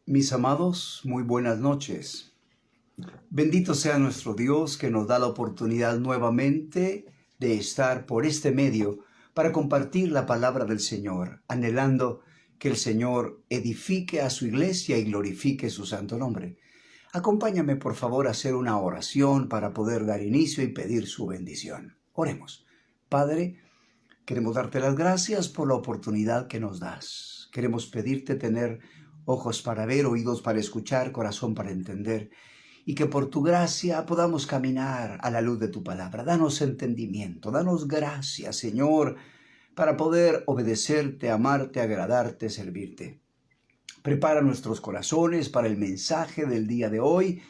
Mis amados, muy buenas noches. Bendito sea nuestro Dios que nos da la oportunidad nuevamente de estar por este medio para compartir la palabra del Señor, anhelando que el Señor edifique a su iglesia y glorifique su santo nombre. Acompáñame por favor a hacer una oración para poder dar inicio y pedir su bendición. Oremos. Padre, queremos darte las gracias por la oportunidad que nos das. Queremos pedirte tener ojos para ver, oídos para escuchar, corazón para entender, y que por tu gracia podamos caminar a la luz de tu palabra. Danos entendimiento, danos gracia, Señor, para poder obedecerte, amarte, agradarte, servirte. Prepara nuestros corazones para el mensaje del día de hoy.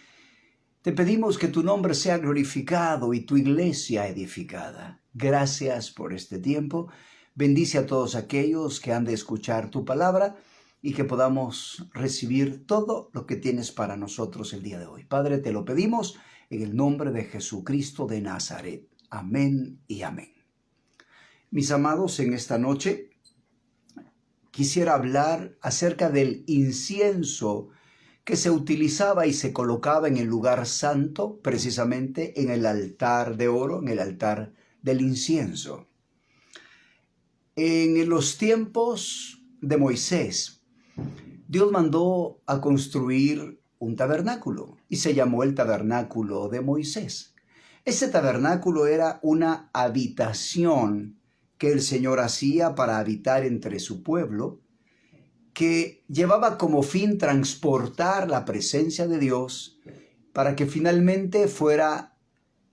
Te pedimos que tu nombre sea glorificado y tu iglesia edificada. Gracias por este tiempo. Bendice a todos aquellos que han de escuchar tu palabra y que podamos recibir todo lo que tienes para nosotros el día de hoy. Padre, te lo pedimos en el nombre de Jesucristo de Nazaret. Amén y amén. Mis amados, en esta noche quisiera hablar acerca del incienso que se utilizaba y se colocaba en el lugar santo, precisamente en el altar de oro, en el altar del incienso. En los tiempos de Moisés, Dios mandó a construir un tabernáculo y se llamó el tabernáculo de Moisés. Ese tabernáculo era una habitación que el Señor hacía para habitar entre su pueblo, que llevaba como fin transportar la presencia de Dios para que finalmente fuera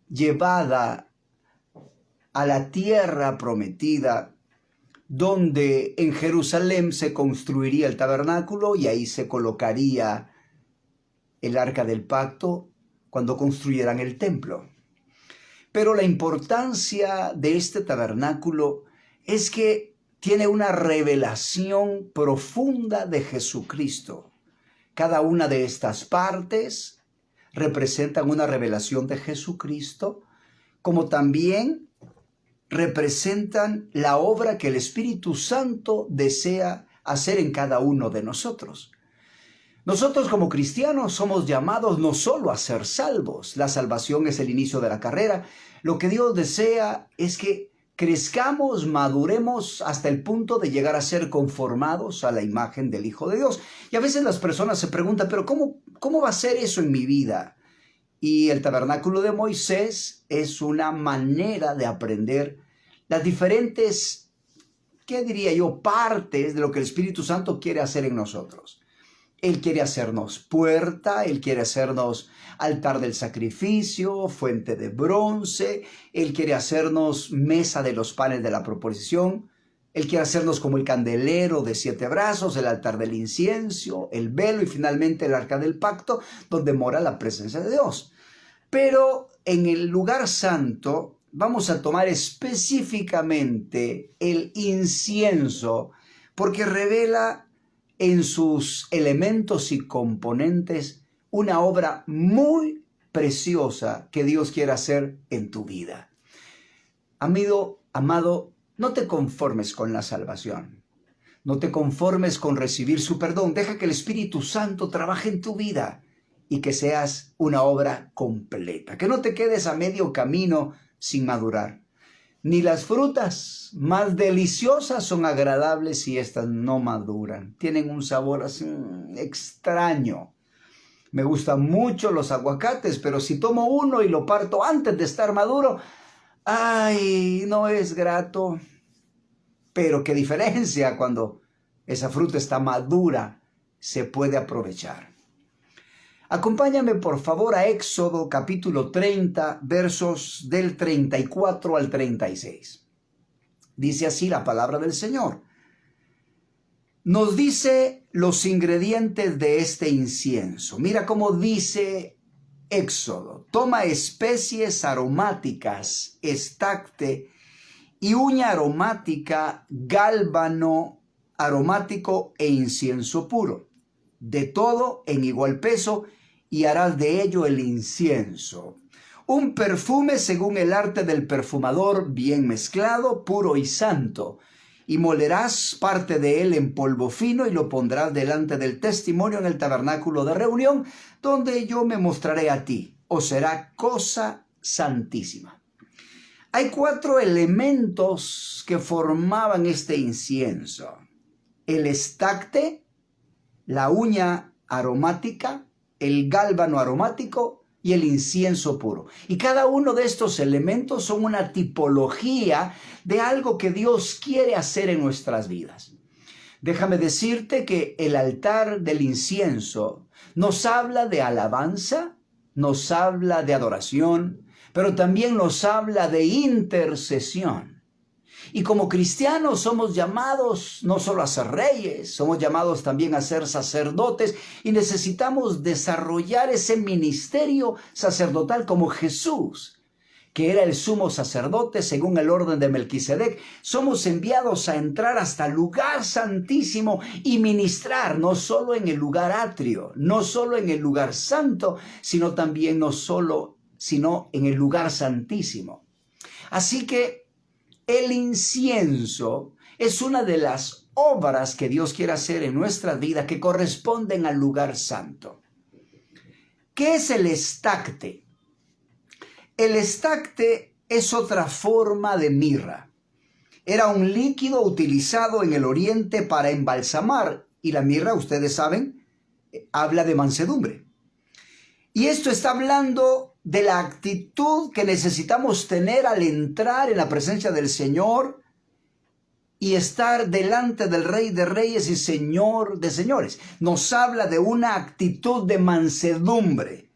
llevada a la tierra prometida, donde en Jerusalén se construiría el tabernáculo y ahí se colocaría el arca del pacto cuando construyeran el templo. Pero la importancia de este tabernáculo es que tiene una revelación profunda de Jesucristo. Cada una de estas partes representan una revelación de Jesucristo, como también representan la obra que el Espíritu Santo desea hacer en cada uno de nosotros. Nosotros como cristianos somos llamados no solo a ser salvos. La salvación es el inicio de la carrera. Lo que Dios desea es que crezcamos, maduremos hasta el punto de llegar a ser conformados a la imagen del Hijo de Dios. Y a veces las personas se preguntan, pero ¿cómo va a ser eso en mi vida? Y el tabernáculo de Moisés es una manera de aprender las diferentes, partes de lo que el Espíritu Santo quiere hacer en nosotros. Él quiere hacernos puerta, Él quiere hacernos altar del sacrificio, fuente de bronce, Él quiere hacernos mesa de los panes de la proposición, Él quiere hacernos como el candelero de 7 brazos, el altar del incienso, el velo y finalmente el arca del pacto, donde mora la presencia de Dios. Pero en el lugar santo vamos a tomar específicamente el incienso, porque revela en sus elementos y componentes una obra muy preciosa que Dios quiere hacer en tu vida. Amigo, amado, no te conformes con la salvación. No te conformes con recibir su perdón. Deja que el Espíritu Santo trabaje en tu vida y que seas una obra completa. Que no te quedes a medio camino sin madurar. Ni las frutas más deliciosas son agradables si estas no maduran. Tienen un sabor así extraño. Me gustan mucho los aguacates, pero si tomo uno y lo parto antes de estar maduro, ¡ay! No es grato. Pero qué diferencia cuando esa fruta está madura, se puede aprovechar. Acompáñame por favor a Éxodo capítulo 30, versos del 34 al 36. Dice así la palabra del Señor. Nos dice los ingredientes de este incienso. Mira cómo dice Éxodo. Toma especies aromáticas, estacte y uña aromática, gálbano aromático e incienso puro. De todo en igual peso, y harás de ello el incienso. Un perfume según el arte del perfumador, bien mezclado, puro y santo. y molerás parte de él en polvo fino y lo pondrás delante del testimonio en el tabernáculo de reunión, donde yo me mostraré a ti. Os será cosa santísima. Hay 4 elementos que formaban este incienso: el estacte, la uña aromática, el gálbano aromático y el incienso puro. Y cada uno de estos elementos son una tipología de algo que Dios quiere hacer en nuestras vidas. Déjame decirte que el altar del incienso nos habla de alabanza, nos habla de adoración, pero también nos habla de intercesión. Y como cristianos somos llamados no solo a ser reyes, somos llamados también a ser sacerdotes y necesitamos desarrollar ese ministerio sacerdotal como Jesús, que era el sumo sacerdote según el orden de Melquisedec. Somos enviados a entrar hasta el lugar santísimo y ministrar no solo en el lugar atrio, no solo en el lugar santo, sino también sino en el lugar santísimo. Así que el incienso es una de las obras que Dios quiere hacer en nuestra vida que corresponden al lugar santo. ¿Qué es el estacte? El estacte es otra forma de mirra. Era un líquido utilizado en el oriente para embalsamar, y la mirra, ustedes saben, habla de mansedumbre. Y esto está hablando de la actitud que necesitamos tener al entrar en la presencia del Señor y estar delante del Rey de Reyes y Señor de Señores. Nos habla de una actitud de mansedumbre.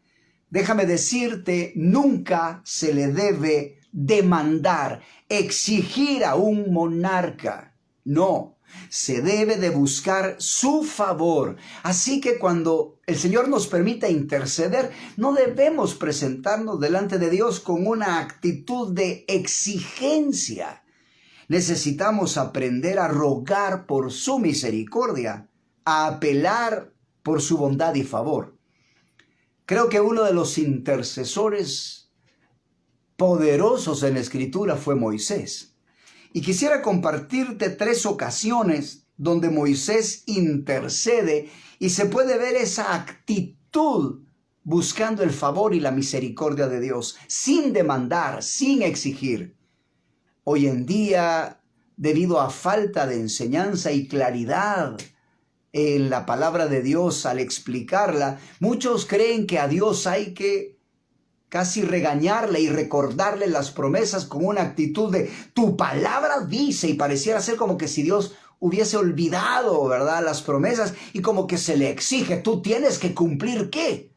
Déjame decirte, nunca se le debe demandar, exigir a un monarca. No, se debe de buscar su favor. Así que cuando el Señor nos permita interceder, no debemos presentarnos delante de Dios con una actitud de exigencia. Necesitamos aprender a rogar por su misericordia, a apelar por su bondad y favor. Creo que uno de los intercesores poderosos en la Escritura fue Moisés. Y quisiera compartirte 3 ocasiones donde Moisés intercede y se puede ver esa actitud buscando el favor y la misericordia de Dios, sin demandar, sin exigir. Hoy en día, debido a falta de enseñanza y claridad en la palabra de Dios al explicarla, muchos creen que a Dios hay que casi regañarle y recordarle las promesas con una actitud de tu palabra dice, y pareciera ser como que si Dios hubiese olvidado, ¿verdad?, las promesas y como que se le exige, tú tienes que cumplir ¿qué?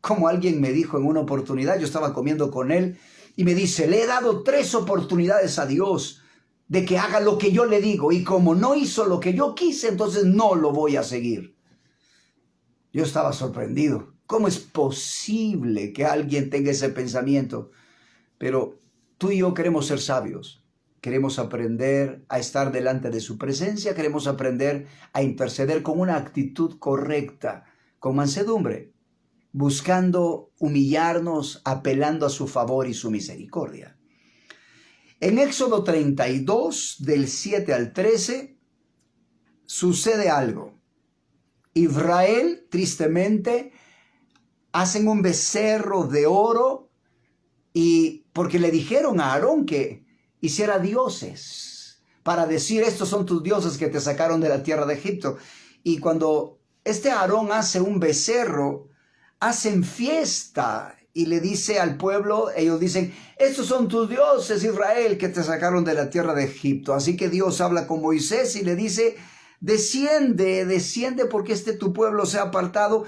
Como alguien me dijo en una oportunidad, yo estaba comiendo con él y me dice, le he dado 3 oportunidades a Dios de que haga lo que yo le digo y como no hizo lo que yo quise, entonces no lo voy a seguir. Yo estaba sorprendido. ¿Cómo es posible que alguien tenga ese pensamiento? Pero tú y yo queremos ser sabios. Queremos aprender a estar delante de su presencia. Queremos aprender a interceder con una actitud correcta, con mansedumbre, buscando humillarnos, apelando a su favor y su misericordia. En Éxodo 32, del 7 al 13, sucede algo. Israel, tristemente, hacen un becerro de oro y porque le dijeron a Aarón que hiciera dioses para decir, estos son tus dioses que te sacaron de la tierra de Egipto. Y cuando este Aarón hace un becerro, hacen fiesta y le dice al pueblo, ellos dicen, estos son tus dioses, Israel, que te sacaron de la tierra de Egipto. Así que Dios habla con Moisés y le dice, desciende porque tu pueblo se ha apartado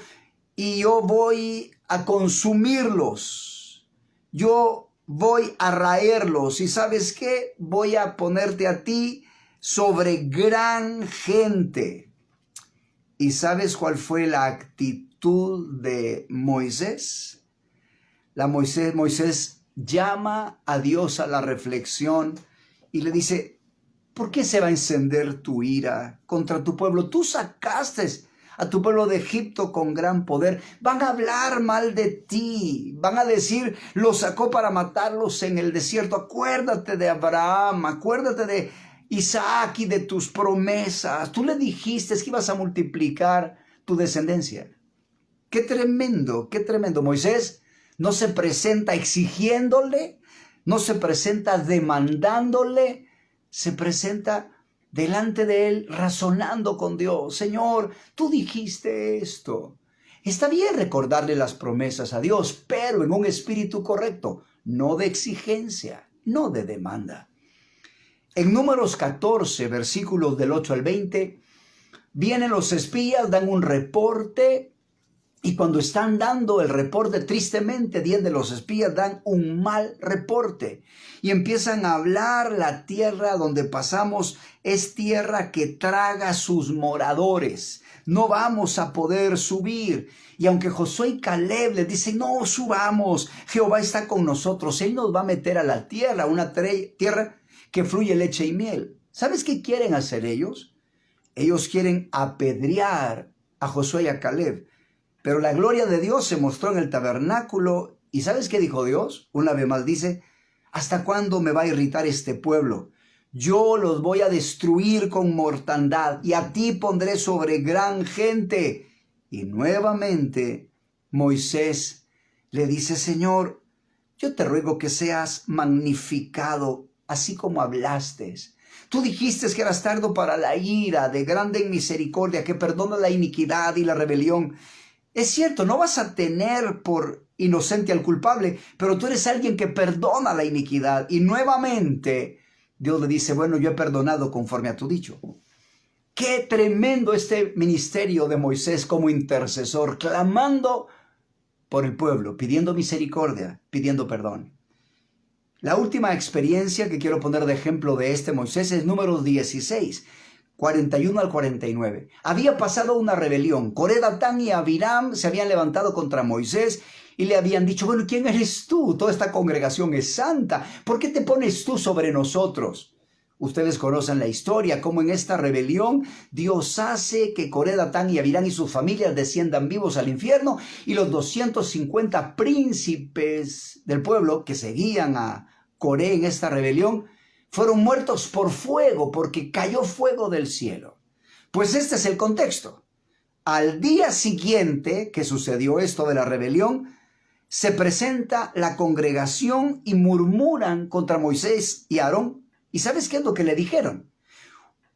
y yo voy a consumirlos, yo voy a raerlos y ¿sabes qué? Voy a ponerte a ti sobre gran gente. ¿Y sabes cuál fue la actitud de Moisés? Moisés llama a Dios a la reflexión y le dice, ¿por qué se va a encender tu ira contra tu pueblo? Tú sacaste a tu pueblo de Egipto con gran poder. Van a hablar mal de ti. Van a decir, los sacó para matarlos en el desierto. Acuérdate de Abraham, acuérdate de Isaac, y de tus promesas. Tú le dijiste que ibas a multiplicar tu descendencia. Qué tremendo, qué tremendo. Moisés no se presenta exigiéndole, no se presenta demandándole, se presenta delante de él razonando con Dios. Señor, tú dijiste esto. Está bien recordarle las promesas a Dios, pero en un espíritu correcto, no de exigencia, no de demanda. En Números 14, versículos del 8 al 20, vienen los espías, dan un reporte, y cuando están dando el reporte, tristemente 10 de los espías dan un mal reporte y empiezan a hablar: la tierra donde pasamos es tierra que traga a sus moradores. No vamos a poder subir. Y aunque Josué y Caleb les dicen: no subamos, Jehová está con nosotros, Él nos va a meter a la tierra, una tierra que fluye leche y miel. ¿Sabes qué quieren hacer ellos? Ellos quieren apedrear a Josué y a Caleb. Pero la gloria de Dios se mostró en el tabernáculo. ¿Y sabes qué dijo Dios? Una vez más dice: ¿hasta cuándo me va a irritar este pueblo? Yo los voy a destruir con mortandad, y a ti pondré sobre gran gente. Y nuevamente Moisés le dice: Señor, yo te ruego que seas magnificado, así como hablaste. Tú dijiste que eras tardo para la ira, de grande en misericordia, que perdona la iniquidad y la rebelión. Es cierto, no vas a tener por inocente al culpable, pero tú eres alguien que perdona la iniquidad. Y nuevamente Dios le dice: bueno, yo he perdonado conforme a tu dicho. Qué tremendo este ministerio de Moisés como intercesor, clamando por el pueblo, pidiendo misericordia, pidiendo perdón. La última experiencia que quiero poner de ejemplo de este Moisés es Números 16. 41 al 49. Había pasado una rebelión. Coré, Datán y Abiram se habían levantado contra Moisés y le habían dicho: bueno, ¿quién eres tú? Toda esta congregación es santa. ¿Por qué te pones tú sobre nosotros? Ustedes conocen la historia, cómo en esta rebelión Dios hace que Coré, Datán y Abiram y sus familias desciendan vivos al infierno, y los 250 príncipes del pueblo que seguían a Coré en esta rebelión fueron muertos por fuego, porque cayó fuego del cielo. Pues este es el contexto. Al día siguiente que sucedió esto de la rebelión, se presenta la congregación y murmuran contra Moisés y Aarón. ¿Y sabes qué es lo que le dijeron?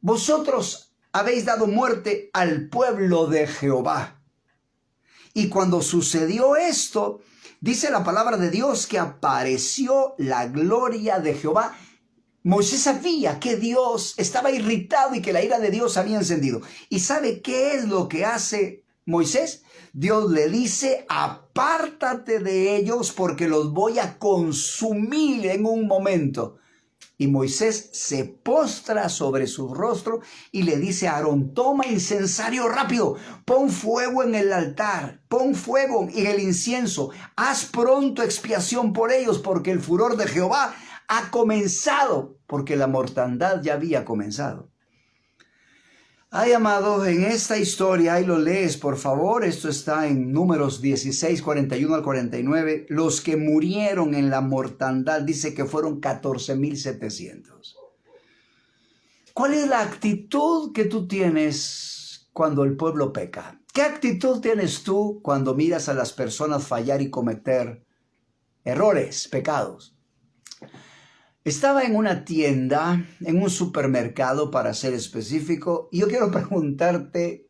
Vosotros habéis dado muerte al pueblo de Jehová. Y cuando sucedió esto, dice la palabra de Dios que apareció la gloria de Jehová. Moisés sabía que Dios estaba irritado y que la ira de Dios había encendido. ¿Y sabe qué es lo que hace Moisés? Dios le dice: apártate de ellos porque los voy a consumir en un momento. Y Moisés se postra sobre su rostro y le dice a Aarón: toma incensario rápido, pon fuego en el altar, pon fuego en el incienso, haz pronto expiación por ellos, porque el furor de Jehová ha comenzado, porque la mortandad ya había comenzado. Ay, amado, en esta historia, ahí lo lees, por favor, esto está en Números 16, 41 al 49, los que murieron en la mortandad, dice que fueron 14,700. ¿Cuál es la actitud que tú tienes cuando el pueblo peca? ¿Qué actitud tienes tú cuando miras a las personas fallar y cometer errores, pecados? Estaba en una tienda, en un supermercado para ser específico, y yo quiero preguntarte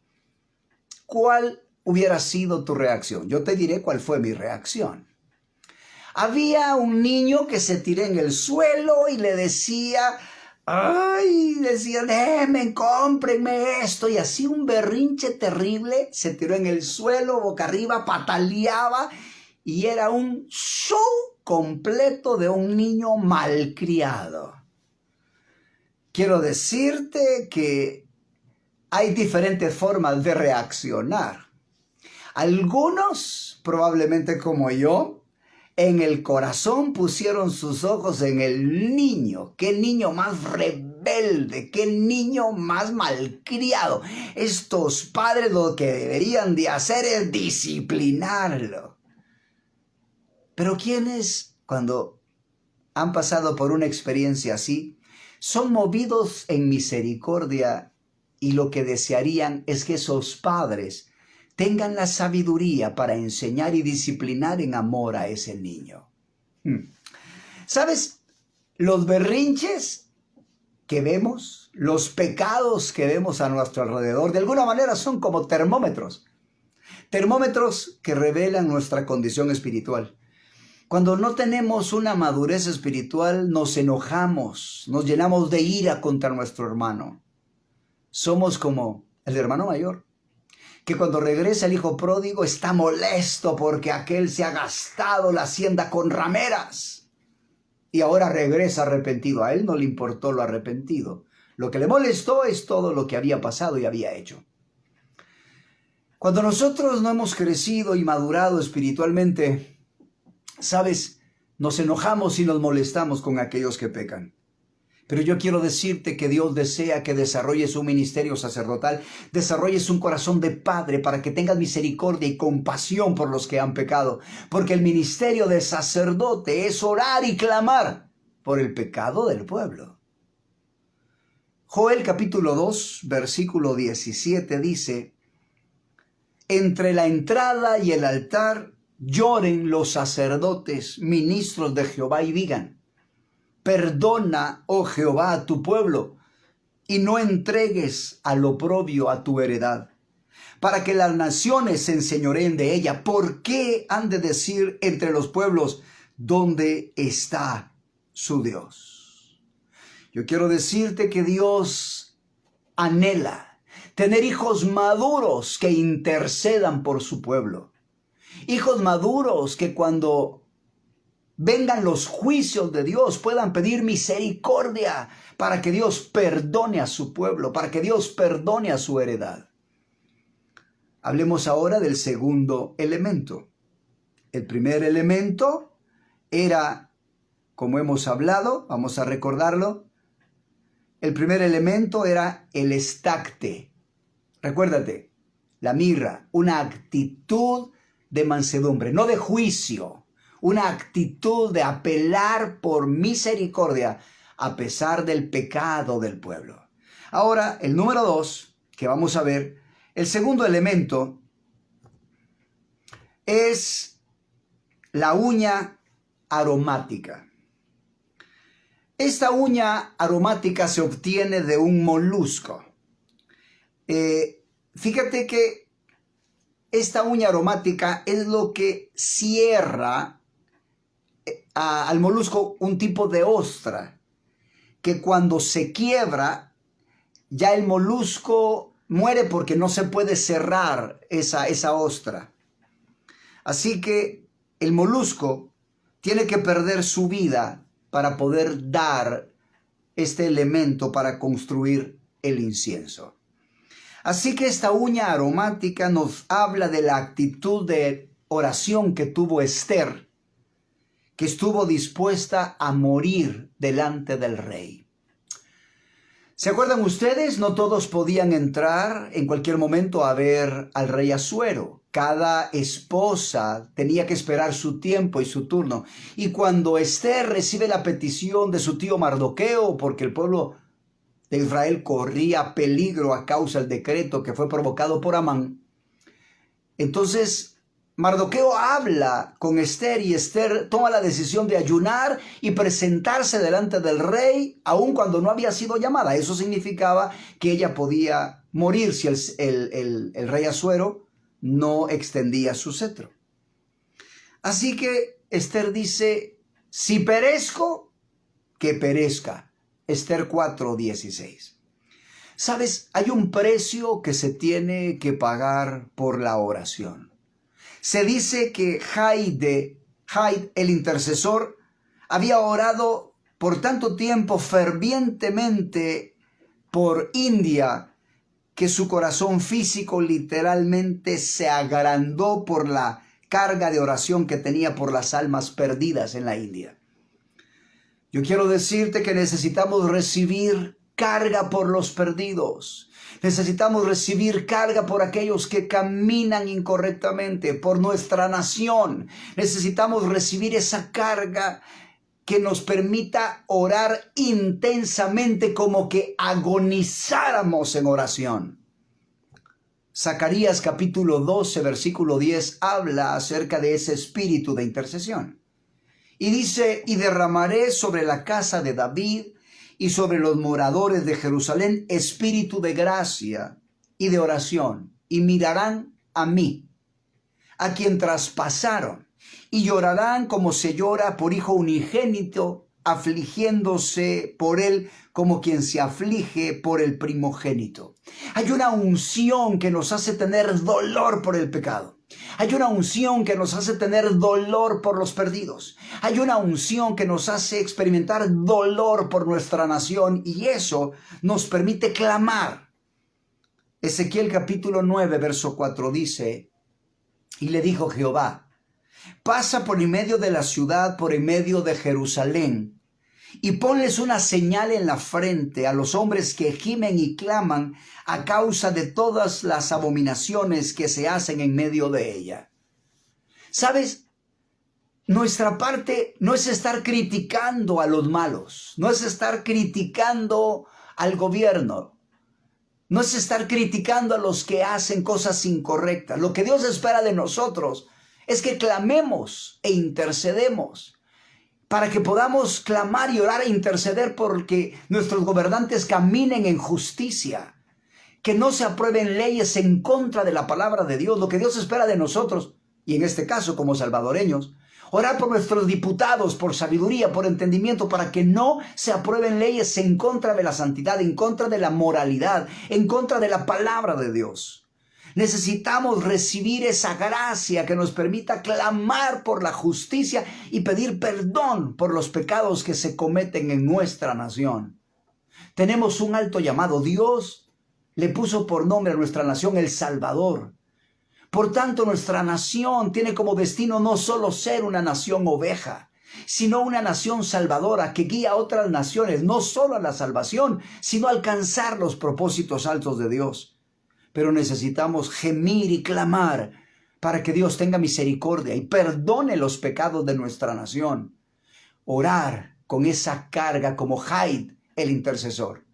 cuál hubiera sido tu reacción. Yo te diré cuál fue mi reacción. Había un niño que se tiró en el suelo y le decía: déjenme, cómprenme esto, y así un berrinche terrible, se tiró en el suelo, boca arriba, pataleaba, y era un show completo de un niño malcriado. Quiero decirte que hay diferentes formas de reaccionar. Algunos, probablemente como yo, en el corazón pusieron sus ojos en el niño. ¡Qué niño más rebelde! ¡Qué niño más malcriado! Estos padres lo que deberían de hacer es disciplinarlo. Pero ¿quiénes, cuando han pasado por una experiencia así, son movidos en misericordia y lo que desearían es que esos padres tengan la sabiduría para enseñar y disciplinar en amor a ese niño. ¿Sabes? Los berrinches que vemos, los pecados que vemos a nuestro alrededor, de alguna manera son como termómetros. Termómetros que revelan nuestra condición espiritual. Cuando no tenemos una madurez espiritual, nos enojamos, nos llenamos de ira contra nuestro hermano. Somos como el hermano mayor, que cuando regresa el hijo pródigo está molesto porque aquel se ha gastado la hacienda con rameras. Y ahora regresa arrepentido. A él no le importó lo arrepentido. Lo que le molestó es todo lo que había pasado y había hecho. Cuando nosotros no hemos crecido y madurado espiritualmente, ¿sabes? Nos enojamos y nos molestamos con aquellos que pecan. Pero yo quiero decirte que Dios desea que desarrolles un ministerio sacerdotal, desarrolles un corazón de padre para que tengas misericordia y compasión por los que han pecado. Porque el ministerio de sacerdote es orar y clamar por el pecado del pueblo. Joel capítulo 2, versículo 17 dice: entre la entrada y el altar lloren los sacerdotes, ministros de Jehová, y digan: perdona, oh Jehová, a tu pueblo, y no entregues al oprobio a tu heredad, para que las naciones se enseñoreen de ella. ¿Por qué han de decir entre los pueblos, dónde está su Dios? Yo quiero decirte que Dios anhela tener hijos maduros que intercedan por su pueblo. Hijos maduros que cuando vengan los juicios de Dios puedan pedir misericordia para que Dios perdone a su pueblo, para que Dios perdone a su heredad. Hablemos ahora del segundo elemento. El primer elemento era, como hemos hablado, vamos a recordarlo. El primer elemento era el estacte. Recuérdate, la mirra, una actitud de mansedumbre, no de juicio. Una actitud de apelar por misericordia a pesar del pecado del pueblo. Ahora, el número 2, que vamos a ver, el segundo elemento es la uña aromática. Esta uña aromática se obtiene de un molusco. Fíjate que esta uña aromática es lo que cierra al molusco un tipo de ostra, que cuando se quiebra, ya el molusco muere porque no se puede cerrar esa ostra. Así que el molusco tiene que perder su vida para poder dar este elemento para construir el incienso. Así que esta uña aromática nos habla de la actitud de oración que tuvo Esther, que estuvo dispuesta a morir delante del rey. ¿Se acuerdan ustedes? No todos podían entrar en cualquier momento a ver al rey Asuero. Cada esposa tenía que esperar su tiempo y su turno. Y cuando Esther recibe la petición de su tío Mardoqueo, porque el pueblo de Israel corría peligro a causa del decreto que fue provocado por Amán, entonces Mardoqueo habla con Esther y Esther toma la decisión de ayunar y presentarse delante del rey, aun cuando no había sido llamada. Eso significaba que ella podía morir si el rey Asuero no extendía su cetro. Así que Esther dice: si perezco, que perezca. Esther 4:16. ¿Sabes? Hay un precio que se tiene que pagar por la oración. Se dice que Jaid, el intercesor, había orado por tanto tiempo fervientemente por India que su corazón físico literalmente se agrandó por la carga de oración que tenía por las almas perdidas en la India. Yo quiero decirte que necesitamos recibir carga por los perdidos. Necesitamos recibir carga por aquellos que caminan incorrectamente, por nuestra nación. Necesitamos recibir esa carga que nos permita orar intensamente, como que agonizáramos en oración. Zacarías capítulo 12, versículo 10 habla acerca de ese espíritu de intercesión. Y dice, y derramaré sobre la casa de David y sobre los moradores de Jerusalén espíritu de gracia y de oración, y mirarán a mí, a quien traspasaron, y llorarán como se llora por hijo unigénito, afligiéndose por él como quien se aflige por el primogénito. Hay una unción que nos hace tener dolor por el pecado. Hay una unción que nos hace tener dolor por los perdidos. Hay una unción que nos hace experimentar dolor por nuestra nación, y eso nos permite clamar. Ezequiel capítulo 9, verso 4 dice, y le dijo Jehová, pasa por en medio de la ciudad, por en medio de Jerusalén, y ponles una señal en la frente a los hombres que gimen y claman a causa de todas las abominaciones que se hacen en medio de ella. ¿Sabes? Nuestra parte no es estar criticando a los malos, no es estar criticando al gobierno, no es estar criticando a los que hacen cosas incorrectas. Lo que Dios espera de nosotros es que clamemos e intercedemos, para que podamos clamar y orar e interceder porque nuestros gobernantes caminen en justicia, que no se aprueben leyes en contra de la palabra de Dios. Lo que Dios espera de nosotros, y en este caso como salvadoreños, orar por nuestros diputados, por sabiduría, por entendimiento, para que no se aprueben leyes en contra de la santidad, en contra de la moralidad, en contra de la palabra de Dios. Necesitamos recibir esa gracia que nos permita clamar por la justicia y pedir perdón por los pecados que se cometen en nuestra nación. Tenemos un alto llamado. Dios le puso por nombre a nuestra nación El Salvador. Por tanto, nuestra nación tiene como destino no solo ser una nación oveja, sino una nación salvadora que guía a otras naciones, no solo a la salvación, sino a alcanzar los propósitos altos de Dios. Pero necesitamos gemir y clamar para que Dios tenga misericordia y perdone los pecados de nuestra nación. Orar con esa carga como Jaid, el intercesor.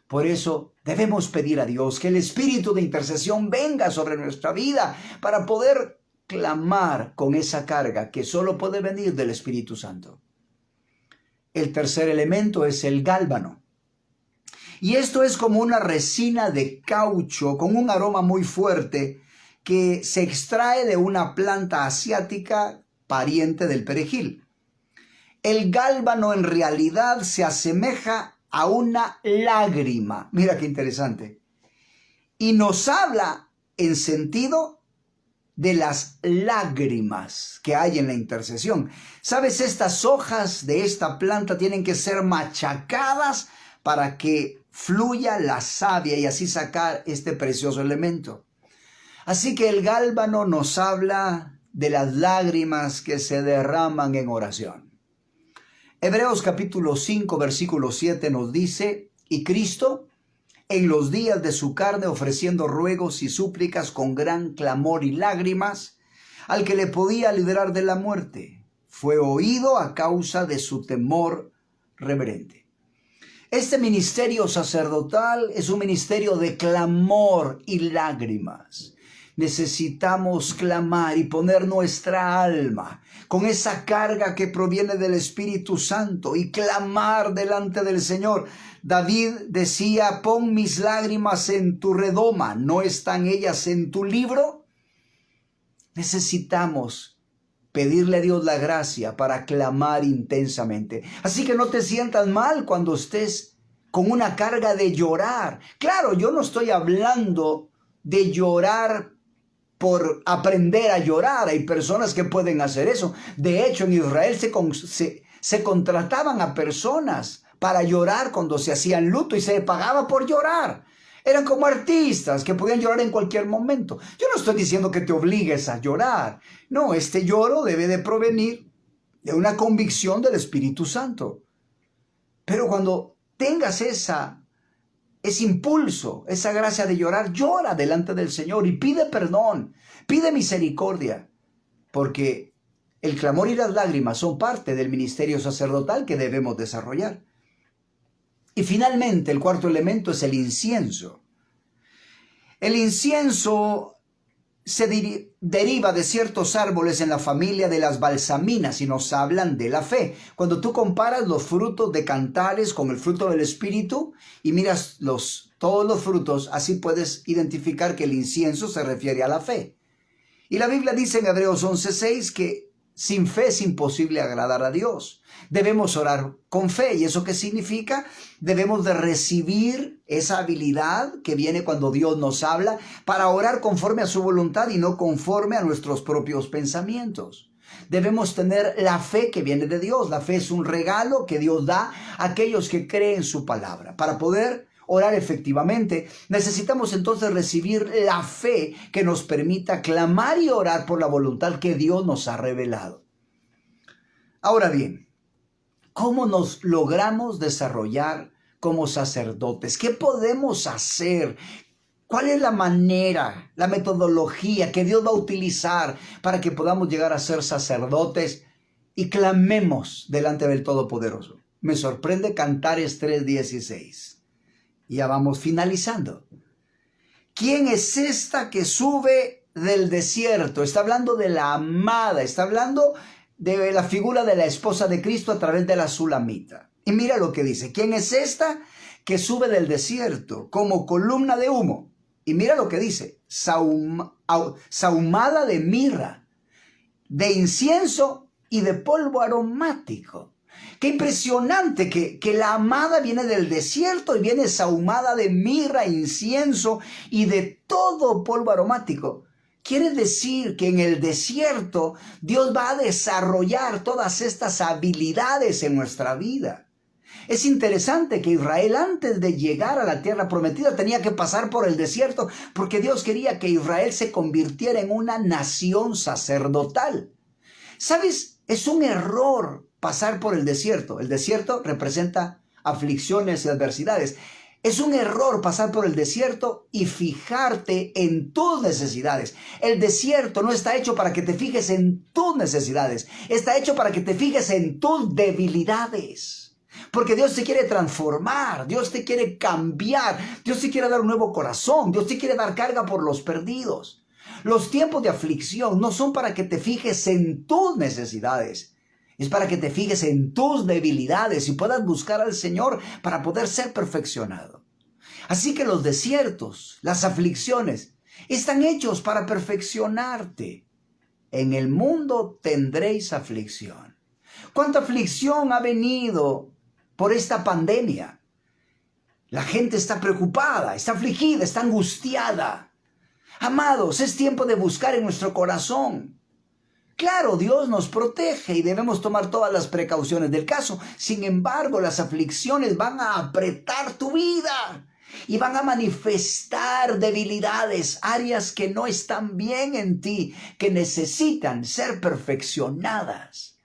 Por eso debemos pedir a Dios que el espíritu de intercesión venga sobre nuestra vida para poder clamar con esa carga que solo puede venir del Espíritu Santo. El tercer elemento es el gálbano. Y esto es como una resina de caucho con un aroma muy fuerte que se extrae de una planta asiática pariente del perejil. El gálbano en realidad se asemeja a una lágrima. Mira qué interesante. Y nos habla en sentido de las lágrimas que hay en la intercesión. ¿Sabes? Estas hojas de esta planta tienen que ser machacadas para que fluya la savia y así sacar este precioso elemento. Así que el gálbano nos habla de las lágrimas que se derraman en oración. Hebreos capítulo 5, versículo 7 nos dice, y Cristo, en los días de su carne, ofreciendo ruegos y súplicas con gran clamor y lágrimas, al que le podía librar de la muerte, fue oído a causa de su temor reverente. Este ministerio sacerdotal es un ministerio de clamor y lágrimas. Necesitamos clamar y poner nuestra alma con esa carga que proviene del Espíritu Santo y clamar delante del Señor. David decía, pon mis lágrimas en tu redoma, ¿no están ellas en tu libro? Necesitamos pedirle a Dios la gracia para clamar intensamente. Así que no te sientas mal cuando estés con una carga de llorar. Claro, yo no estoy hablando de llorar por aprender a llorar. Hay personas que pueden hacer eso. De hecho, en Israel se contrataban a personas para llorar cuando se hacían luto y se le pagaba por llorar. Eran como artistas que podían llorar en cualquier momento. Yo no estoy diciendo que te obligues a llorar. No, este lloro debe de provenir de una convicción del Espíritu Santo. Pero cuando tengas ese impulso, esa gracia de llorar, llora delante del Señor y pide perdón, pide misericordia, porque El clamor y las lágrimas son parte del ministerio sacerdotal que debemos desarrollar. Y finalmente, el cuarto elemento es el incienso. El incienso se deriva de ciertos árboles en la familia de las balsaminas y nos hablan de la fe. Cuando tú comparas los frutos de Cantares con el fruto del Espíritu y miras todos los frutos, así puedes identificar que el incienso se refiere a la fe. Y la Biblia dice en Hebreos 11:6 que sin fe es imposible agradar a Dios. Debemos orar con fe. ¿Y eso qué significa? Debemos de recibir esa habilidad que viene cuando Dios nos habla para orar conforme a su voluntad y no conforme a nuestros propios pensamientos. Debemos tener la fe que viene de Dios. La fe es un regalo que Dios da a aquellos que creen su palabra. Para poder orar efectivamente, necesitamos entonces recibir la fe que nos permita clamar y orar por la voluntad que Dios nos ha revelado. Ahora bien, ¿cómo nos logramos desarrollar como sacerdotes? ¿Qué podemos hacer? ¿Cuál es la manera, la metodología que Dios va a utilizar para que podamos llegar a ser sacerdotes y clamemos delante del Todopoderoso? Me sorprende Cantares 3:16. Ya vamos finalizando. ¿Quién es esta que sube del desierto? Está hablando de la amada, está hablando de la figura de la esposa de Cristo a través de la sulamita. Y mira lo que dice. ¿Quién es esta que sube del desierto como columna de humo? Y mira lo que dice. Sahumada de mirra, de incienso y de polvo aromático. Qué impresionante que la amada viene del desierto y viene sahumada de mirra, incienso y de todo polvo aromático. Quiere decir que en el desierto Dios va a desarrollar todas estas habilidades en nuestra vida. Es interesante que Israel, antes de llegar a la tierra prometida, tenía que pasar por el desierto porque Dios quería que Israel se convirtiera en una nación sacerdotal. ¿Sabes? Es un error pasar por el desierto. El desierto representa aflicciones y adversidades. Es un error pasar por el desierto y fijarte en tus necesidades. El desierto no está hecho para que te fijes en tus necesidades. Está hecho para que te fijes en tus debilidades. Porque Dios te quiere transformar, Dios te quiere cambiar, Dios te quiere dar un nuevo corazón, Dios te quiere dar carga por los perdidos. Los tiempos de aflicción no son para que te fijes en tus necesidades. Es para que te fijes en tus debilidades y puedas buscar al Señor para poder ser perfeccionado. Así que los desiertos, las aflicciones, están hechos para perfeccionarte. En el mundo tendréis aflicción. ¿Cuánta aflicción ha venido por esta pandemia? La gente está preocupada, está afligida, está angustiada. Amados, es tiempo de buscar en nuestro corazón. Claro, Dios nos protege y debemos tomar todas las precauciones del caso. Sin embargo, las aflicciones van a apretar tu vida y van a manifestar debilidades, áreas que no están bien en ti, que necesitan ser perfeccionadas.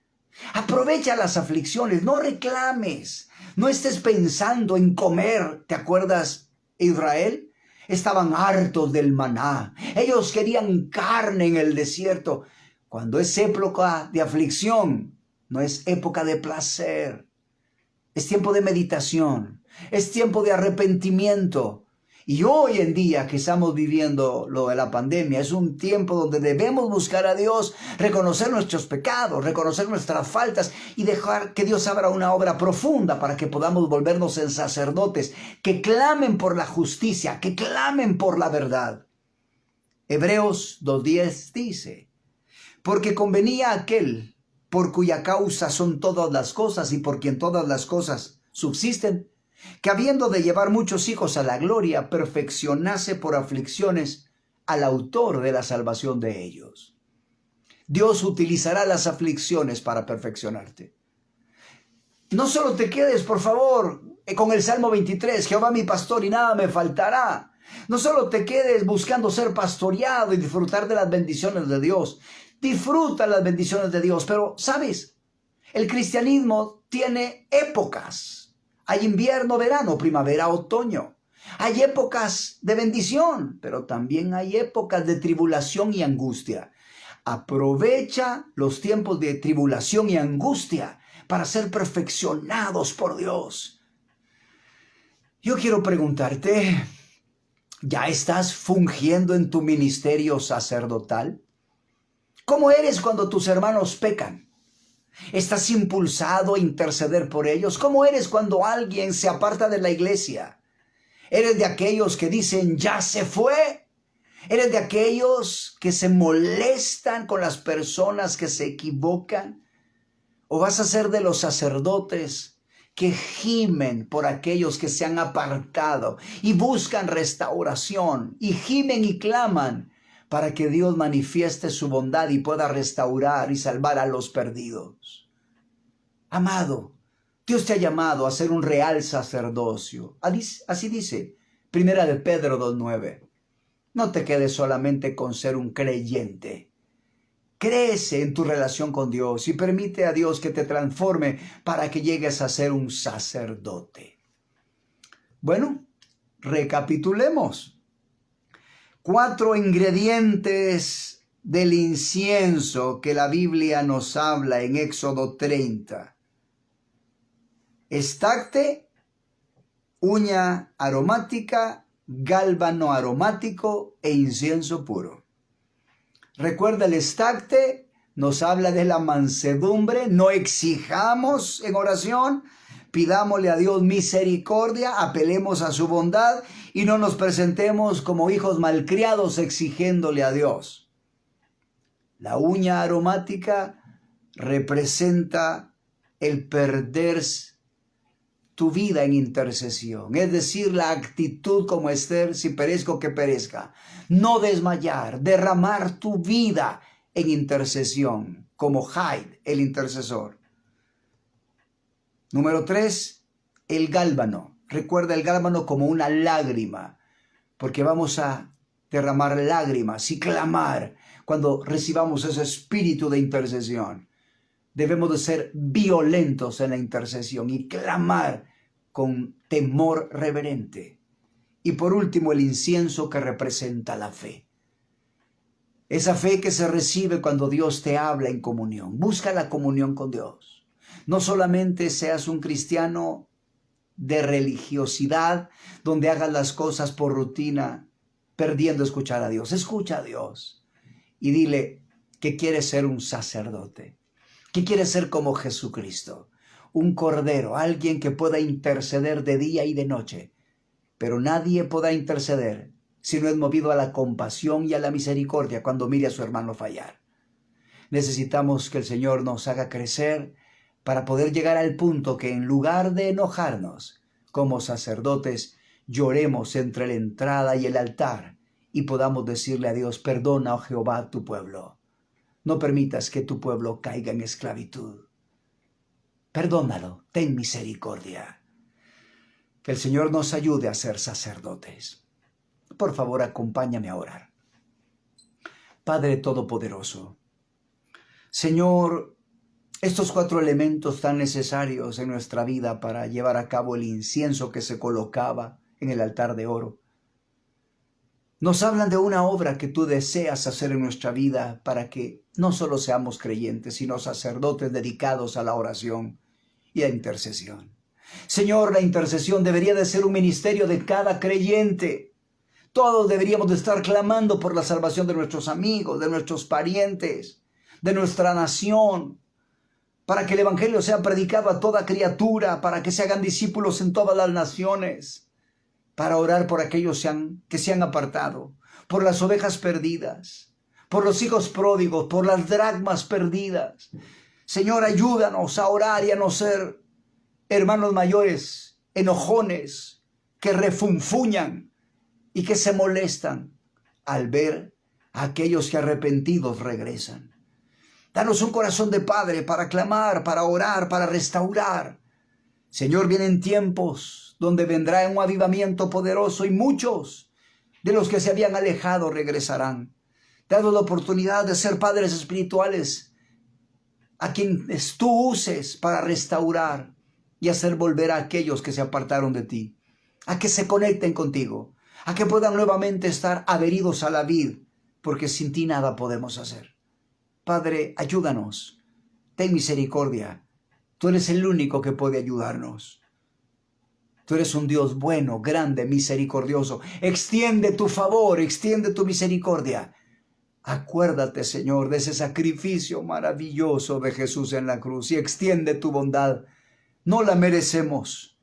Aprovecha las aflicciones, no reclames, no estés pensando en comer. ¿Te acuerdas, Israel? Estaban hartos del maná. Ellos querían carne en el desierto. Cuando es época de aflicción, no es época de placer. Es tiempo de meditación, es tiempo de arrepentimiento. Y hoy en día que estamos viviendo lo de la pandemia, es un tiempo donde debemos buscar a Dios, reconocer nuestros pecados, reconocer nuestras faltas y dejar que Dios abra una obra profunda para que podamos volvernos en sacerdotes que clamen por la justicia, que clamen por la verdad. Hebreos 2:10 dice: porque convenía a aquel por cuya causa son todas las cosas y por quien todas las cosas subsisten, que habiendo de llevar muchos hijos a la gloria, perfeccionase por aflicciones al autor de la salvación de ellos. Dios utilizará las aflicciones para perfeccionarte. No solo te quedes, por favor, con el Salmo 23, Jehová mi pastor y nada me faltará. No solo te quedes buscando ser pastoreado y disfrutar de las bendiciones de Dios. Disfruta las bendiciones de Dios, pero ¿sabes? El cristianismo tiene épocas. Hay invierno, verano, primavera, otoño. Hay épocas de bendición, pero también hay épocas de tribulación y angustia. Aprovecha los tiempos de tribulación y angustia para ser perfeccionados por Dios. Yo quiero preguntarte, ¿ya estás fungiendo en tu ministerio sacerdotal? ¿Cómo eres cuando tus hermanos pecan? ¿Estás impulsado a interceder por ellos? ¿Cómo eres cuando alguien se aparta de la iglesia? ¿Eres de aquellos que dicen, ya se fue? ¿Eres de aquellos que se molestan con las personas que se equivocan? ¿O vas a ser de los sacerdotes que gimen por aquellos que se han apartado y buscan restauración y gimen y claman para que Dios manifieste su bondad y pueda restaurar y salvar a los perdidos? Amado, Dios te ha llamado a ser un real sacerdocio. Así dice, 1 de Pedro 2:9. No te quedes solamente con ser un creyente. Crece en tu relación con Dios y permite a Dios que te transforme para que llegues a ser un sacerdote. Bueno, recapitulemos. 4 ingredientes del incienso que la Biblia nos habla en Éxodo 30. Estacte, uña aromática, gálbano aromático e incienso puro. Recuerda, el estacte nos habla de la mansedumbre. No exijamos en oración, pidámosle a Dios misericordia, apelemos a su bondad y no nos presentemos como hijos malcriados exigiéndole a Dios. La uña aromática representa el perder tu vida en intercesión, es decir, la actitud como Esther, si perezco que perezca, no desmayar, derramar tu vida en intercesión, como Jaid, el intercesor. Número 3, el gálbano. Recuerda el gálbano como una lágrima, porque vamos a derramar lágrimas y clamar cuando recibamos ese espíritu de intercesión. Debemos de ser violentos en la intercesión y clamar con temor reverente. Y por último, el incienso, que representa la fe. Esa fe que se recibe cuando Dios te habla en comunión. Busca la comunión con Dios. No solamente seas un cristiano de religiosidad, donde hagas las cosas por rutina, perdiendo escuchar a Dios. Escucha a Dios y dile que quieres ser un sacerdote, que quieres ser como Jesucristo, un cordero, alguien que pueda interceder de día y de noche. Pero nadie podrá interceder si no es movido a la compasión y a la misericordia cuando mire a su hermano fallar. Necesitamos que el Señor nos haga crecer para poder llegar al punto que, en lugar de enojarnos como sacerdotes, lloremos entre la entrada y el altar y podamos decirle a Dios: perdona, oh Jehová, a tu pueblo. No permitas que tu pueblo caiga en esclavitud. Perdónalo, ten misericordia. Que el Señor nos ayude a ser sacerdotes. Por favor, acompáñame a orar. Padre Todopoderoso, Señor, estos 4 elementos tan necesarios en nuestra vida para llevar a cabo el incienso que se colocaba en el altar de oro, nos hablan de una obra que tú deseas hacer en nuestra vida para que no solo seamos creyentes, sino sacerdotes dedicados a la oración y a intercesión. Señor, la intercesión debería de ser un ministerio de cada creyente. Todos deberíamos de estar clamando por la salvación de nuestros amigos, de nuestros parientes, de nuestra nación, para que el evangelio sea predicado a toda criatura, para que se hagan discípulos en todas las naciones, para orar por aquellos que se han apartado, por las ovejas perdidas, por los hijos pródigos, por las dracmas perdidas. Señor, ayúdanos a orar y a no ser hermanos mayores, enojones, que refunfuñan y que se molestan al ver a aquellos que arrepentidos regresan. Danos un corazón de padre para clamar, para orar, para restaurar. Señor, vienen tiempos donde vendrá un avivamiento poderoso y muchos de los que se habían alejado regresarán. Danos la oportunidad de ser padres espirituales a quienes tú uses para restaurar y hacer volver a aquellos que se apartaron de ti, a que se conecten contigo, a que puedan nuevamente estar adheridos a la vid, porque sin ti nada podemos hacer. Padre, ayúdanos. Ten misericordia. Tú eres el único que puede ayudarnos. Tú eres un Dios bueno, grande, misericordioso. Extiende tu favor, extiende tu misericordia. Acuérdate, Señor, de ese sacrificio maravilloso de Jesús en la cruz y extiende tu bondad. No la merecemos,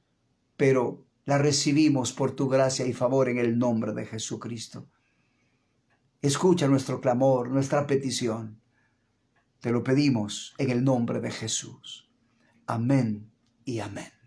pero la recibimos por tu gracia y favor en el nombre de Jesucristo. Escucha nuestro clamor, nuestra petición. Te lo pedimos en el nombre de Jesús. Amén y amén.